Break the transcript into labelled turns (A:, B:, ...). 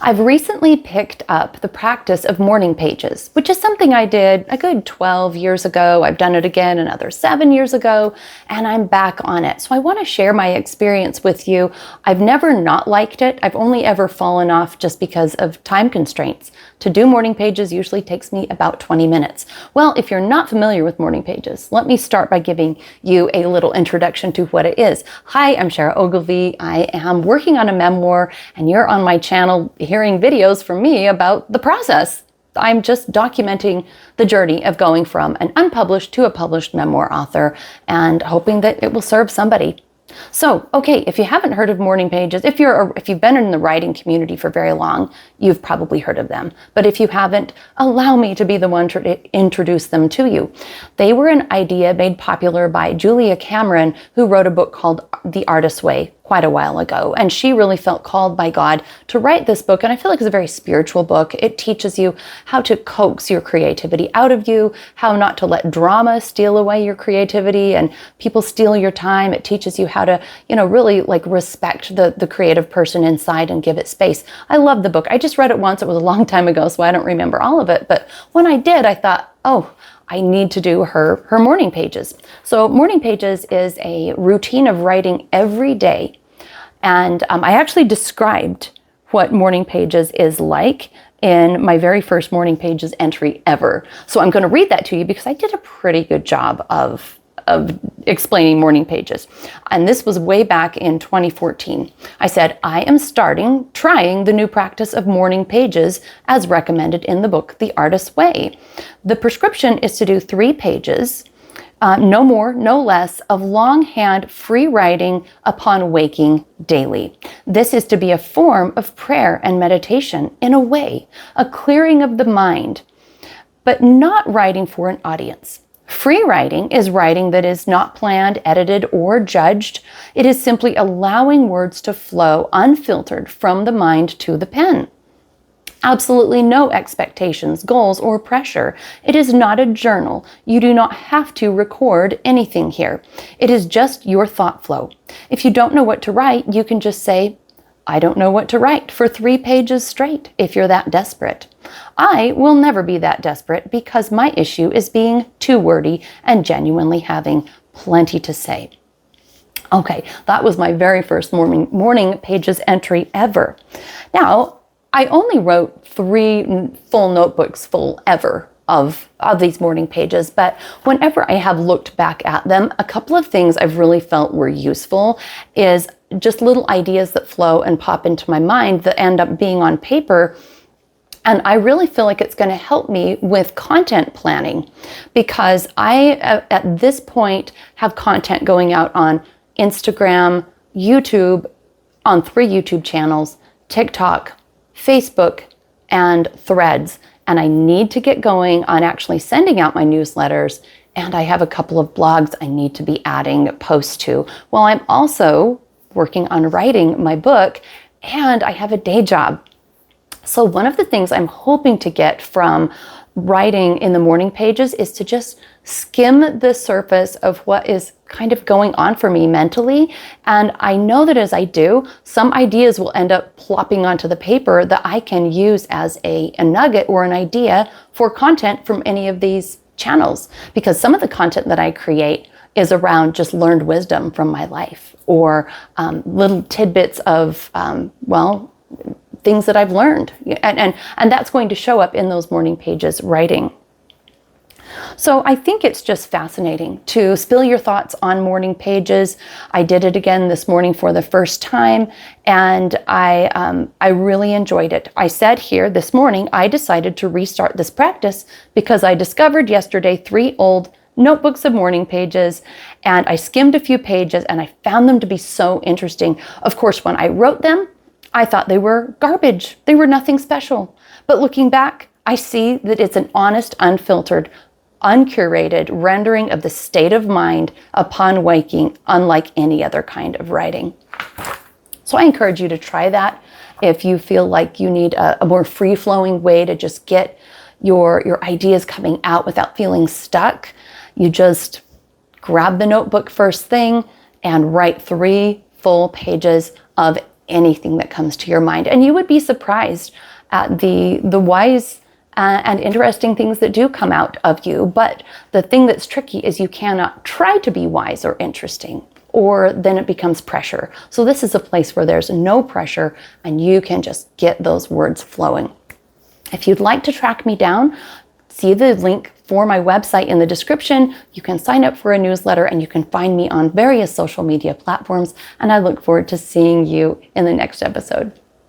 A: I've recently picked up the practice of morning pages, which is something I did a good 12 years ago. I've done it again another 7 years ago, and I'm back on it. So I want to share my experience with you. I've never not liked it. I've only ever fallen off just because of time constraints. To do morning pages usually takes me about 20 minutes. Well, if you're not familiar with morning pages, let me start by giving you a little introduction to what it is. Hi, I'm Shara Ogilvie. I am working on a memoir, and you're on my channel hearing videos from me about the process. I'm just documenting the journey of going from an unpublished to a published memoir author and hoping that it will serve somebody. So, okay, if you haven't heard of morning pages, if you've been in the writing community for very long, you've probably heard of them. But if you haven't, allow me to be the one to introduce them to you. They were an idea made popular by Julia Cameron, who wrote a book called The Artist's Way quite a while ago. And she really felt called by God to write this book. And I feel like it's a very spiritual book. It teaches you how to coax your creativity out of you, how not to let drama steal away your creativity and people steal your time. It teaches you how to, really like respect the creative person inside and give it space. I love the book. I just read it once. It was a long time ago, so I don't remember all of it. But when I did, I thought, oh, I need to do her morning pages. So morning pages is a routine of writing every day. And I actually described what morning pages is like in my very first morning pages entry ever. So I'm going to read that to you because I did a pretty good job of explaining morning pages. And this was way back in 2014. I said, I am trying the new practice of morning pages as recommended in the book, The Artist's Way. The prescription is to do 3 pages, no more, no less, of longhand free writing upon waking daily. This is to be a form of prayer and meditation, in a way, a clearing of the mind, but not writing for an audience. Free writing is writing that is not planned, edited, or judged. It is simply allowing words to flow unfiltered from the mind to the pen. Absolutely no expectations, goals, or pressure. It is not a journal. You do not have to record anything here. It is just your thought flow. If you don't know what to write, you can just say, I don't know what to write for 3 pages straight if you're that desperate. I will never be that desperate because my issue is being too wordy and genuinely having plenty to say. Okay, that was my very first morning pages entry ever. Now, I only wrote 3 full notebooks full ever of these morning pages, but whenever I have looked back at them, a couple of things I've really felt were useful is just little ideas that flow and pop into my mind that end up being on paper. And I really feel like it's going to help me with content planning because I, at this point, have content going out on Instagram, YouTube, on 3 YouTube channels, TikTok, Facebook, and Threads. And I need to get going on actually sending out my newsletters. And I have a couple of blogs I need to be adding posts to. While I'm also working on writing my book, and I have a day job. So one of the things I'm hoping to get from writing in the morning pages is to just skim the surface of what is kind of going on for me mentally. And I know that as I do, some ideas will end up plopping onto the paper that I can use as a nugget or an idea for content from any of these channels. Because some of the content that I create is around just learned wisdom from my life or little tidbits of, things that I've learned. And that's going to show up in those morning pages writing. So I think it's just fascinating to spill your thoughts on morning pages. I did it again this morning for the first time, and I really enjoyed it. I said here this morning, I decided to restart this practice because I discovered yesterday 3 old notebooks of morning pages, and I skimmed a few pages and I found them to be so interesting. Of course, when I wrote them, I thought they were garbage. They were nothing special. But looking back, I see that it's an honest, unfiltered, uncurated rendering of the state of mind upon waking, unlike any other kind of writing. So I encourage you to try that if you feel like you need a more free-flowing way to just get your ideas coming out without feeling stuck. You just grab the notebook first thing and write 3 full pages of anything that comes to your mind. And you would be surprised at the wise and interesting things that do come out of you. But the thing that's tricky is you cannot try to be wise or interesting, or then it becomes pressure. So this is a place where there's no pressure and you can just get those words flowing. If you'd like to track me down, see the link for my website in the description. You can sign up for a newsletter and you can find me on various social media platforms. And I look forward to seeing you in the next episode.